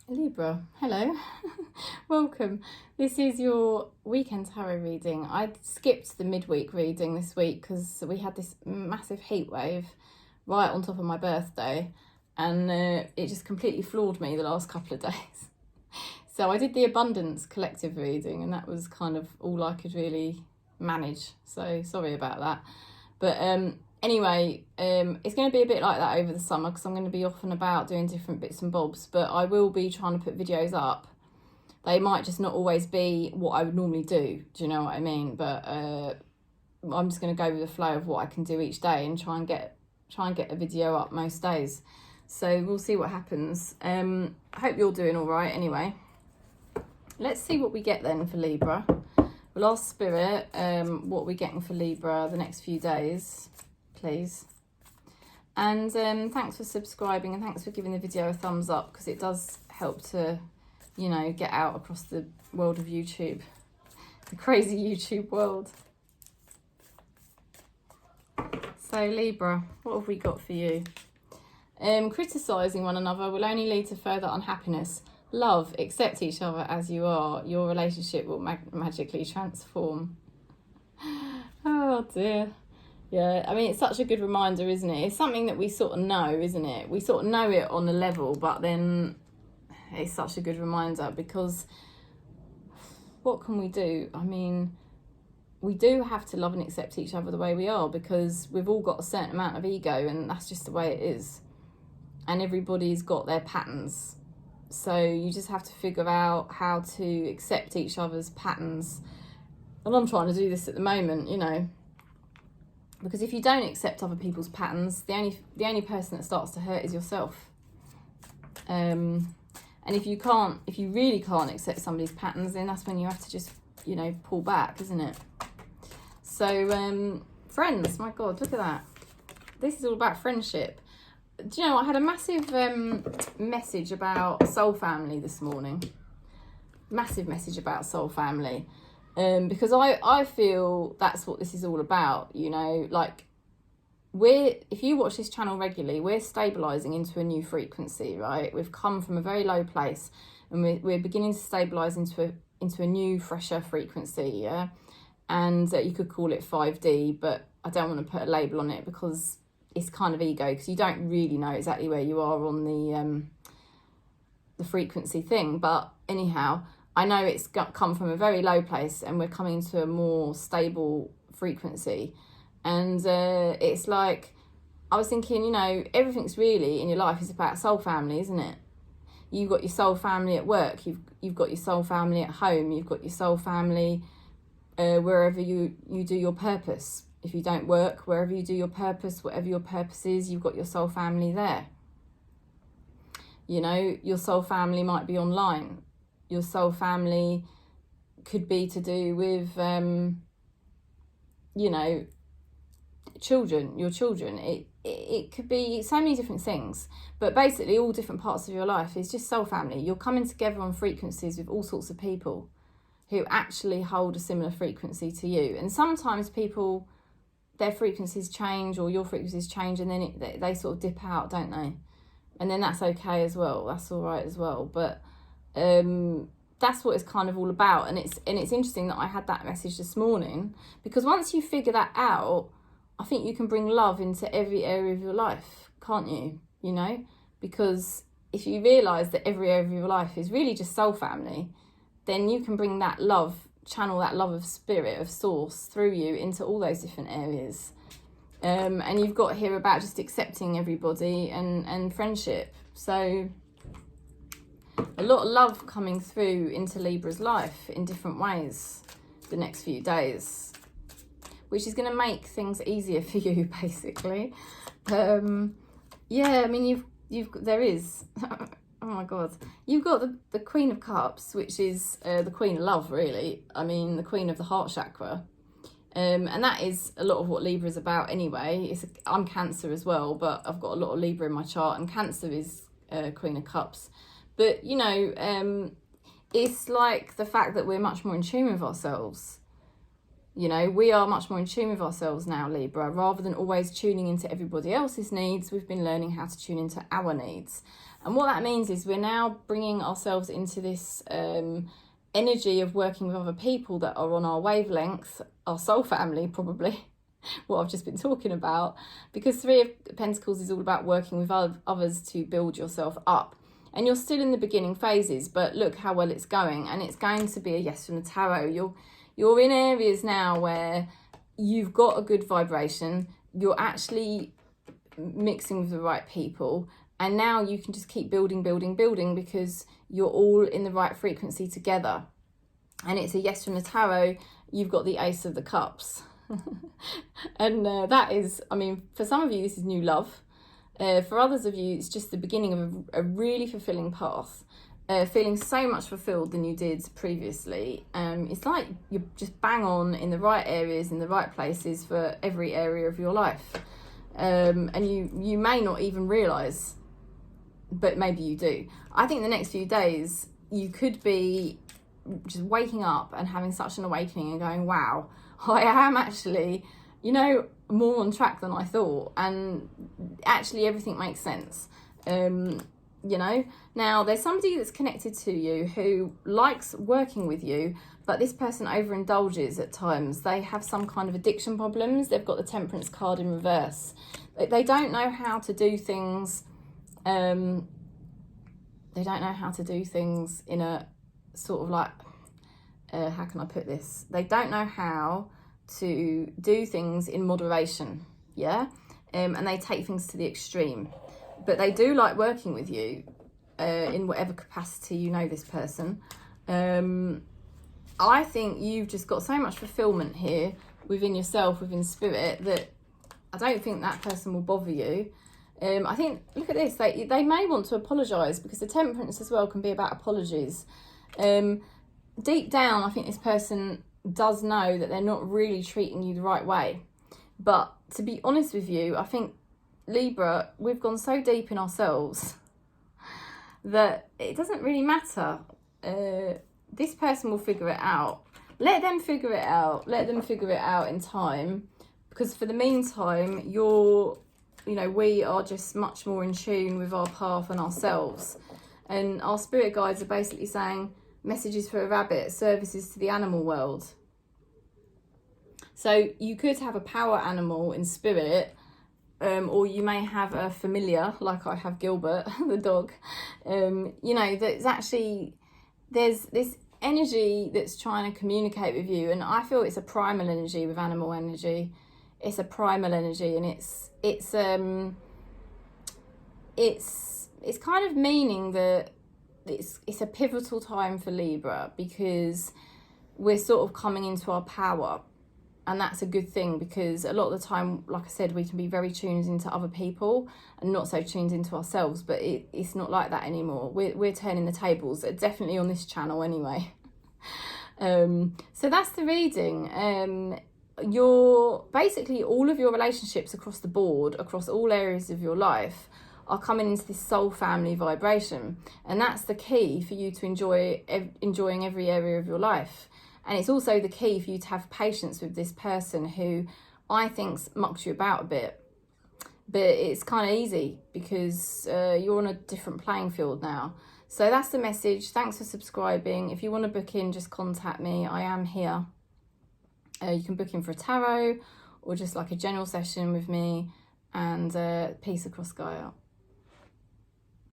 Libra, hello, welcome. This is your weekend tarot reading. I skipped the midweek reading this week because we had this massive heat wave right on top of my birthday, and it just completely floored me the last couple of days. So I did the abundance collective reading, and that was kind of all I could really manage. So sorry about that. But anyway, it's going to be a bit like that over the summer because I'm going to be off and about doing different bits and bobs, but I will be trying to put videos up. They might just not always be what I would normally do, do you know what I mean? But I'm just going to go with the flow of what I can do each day and try and get a video up most days. So we'll see what happens. I hope you're doing all right anyway. Let's see what we get then for Libra. We'll ask Spirit what we're getting for Libra the next few days, please. And thanks for subscribing, and thanks for giving the video a thumbs up, because it does help to, you know, get out across the world of YouTube, the crazy YouTube world. So Libra, what have we got for you? Criticising one another will only lead to further unhappiness. Love, accept each other as you are. Your relationship will magically transform. Oh dear. Yeah, I mean, it's such a good reminder, isn't it? It's something that we sort of know, isn't it? We sort of know it on a level, but then it's such a good reminder, because what can we do? I mean, we do have to love and accept each other the way we are, because we've all got a certain amount of ego, and that's just the way it is. And everybody's got their patterns. So you just have to figure out how to accept each other's patterns. And I'm trying to do this at the moment, you know. Because if you don't accept other people's patterns, the only person that starts to hurt is yourself. And if you really can't accept somebody's patterns, then that's when you have to just, you know, pull back, isn't it? So friends, my God, look at that. This is all about friendship. Do you know, I had a massive message about soul family this morning. Massive message about soul family. Because I feel that's what this is all about, you know. Like, if you watch this channel regularly, we're stabilising into a new frequency, right? We've come from a very low place, and we're beginning to stabilise into a new, fresher frequency, yeah? And you could call it 5D, but I don't want to put a label on it because it's kind of ego, because you don't really know exactly where you are on the frequency thing. But anyhow, I know it's come from a very low place, and we're coming to a more stable frequency. And it's like, I was thinking, you know, everything's really in your life is about soul family, isn't it? You've got your soul family at work, you've got your soul family at home, you've got your soul family wherever you do your purpose. If you don't work, wherever you do your purpose, whatever your purpose is, you've got your soul family there. You know, your soul family might be online. Your soul family could be to do with, you know, your children. It could be so many different things. But basically, all different parts of your life is just soul family. You're coming together on frequencies with all sorts of people who actually hold a similar frequency to you. And sometimes people, their frequencies change, or your frequencies change, and then they sort of dip out, don't they? And then that's okay as well. That's all right as well. But that's what it's kind of all about. And it's interesting that I had that message this morning, because once you figure that out, I think you can bring love into every area of your life, can't you? You know, because if you realise that every area of your life is really just soul family, then you can bring that love, channel that love of spirit, of source through you into all those different areas. And you've got here about just accepting everybody and friendship. So a lot of love coming through into Libra's life in different ways the next few days, which is going to make things easier for you, basically. Yeah, I mean, there is... Oh my God. You've got the Queen of Cups, which is the Queen of Love, really. I mean, the Queen of the Heart Chakra. And that is a lot of what Libra is about anyway. I'm Cancer as well, but I've got a lot of Libra in my chart, and Cancer is Queen of Cups. But, you know, it's like the fact that we're much more in tune with ourselves. You know, we are much more in tune with ourselves now, Libra. Rather than always tuning into everybody else's needs, we've been learning how to tune into our needs. And what that means is we're now bringing ourselves into this energy of working with other people that are on our wavelength, our soul family probably, what I've just been talking about, because Three of Pentacles is all about working with others to build yourself up. And you're still in the beginning phases, but look how well it's going. And it's going to be a yes from the tarot. You're in areas now where you've got a good vibration. You're actually mixing with the right people. And now you can just keep building because you're all in the right frequency together. And it's a yes from the tarot. You've got the Ace of the Cups. And that is, I mean, for some of you, this is new love. For others of you, it's just the beginning of a really fulfilling path. Feeling so much fulfilled than you did previously. It's like you're just bang on in the right areas, in the right places for every area of your life. And you may not even realise, but maybe you do. I think the next few days, you could be just waking up and having such an awakening and going, wow, I am actually, you know, more on track than I thought. And actually everything makes sense. You know, now there's somebody that's connected to you who likes working with you, but this person overindulges at times. They have some kind of addiction problems. They've got the Temperance card in reverse. They don't know how to do things. They don't know how to do things in a sort of like, how can I put this? They don't know how to do things in moderation, yeah? And they take things to the extreme. But they do like working with you in whatever capacity you know this person. I think you've just got so much fulfillment here within yourself, within spirit, that I don't think that person will bother you. I think, look at this, they may want to apologise, because the Temperance as well can be about apologies. Deep down, I think this person does know that they're not really treating you the right way. But to be honest with you, I think, Libra, we've gone so deep in ourselves that it doesn't really matter. This person will figure it out. Let them figure it out. Let them figure it out in time. Because for the meantime, we are just much more in tune with our path and ourselves. And our spirit guides are basically saying, messages for a rabbit, services to the animal world. So you could have a power animal in spirit, or you may have a familiar, like I have Gilbert, the dog. That's actually, there's this energy that's trying to communicate with you, and I feel it's a primal energy with animal energy. It's a primal energy, and it's kind of meaning that it's a pivotal time for Libra, because we're sort of coming into our power. And that's a good thing, because a lot of the time, like I said, we can be very tuned into other people and not so tuned into ourselves. But it's not like that anymore. We're turning the tables, definitely on this channel anyway. So that's the reading. Basically all of your relationships across the board, across all areas of your life, are coming into this soul family vibration. And that's the key for you to enjoying every area of your life. And it's also the key for you to have patience with this person who I think mucks you about a bit. But it's kind of easy, because you're on a different playing field now. So that's the message. Thanks for subscribing. If you want to book in, just contact me. I am here. You can book in for a tarot or just like a general session with me. And peace across Gaia.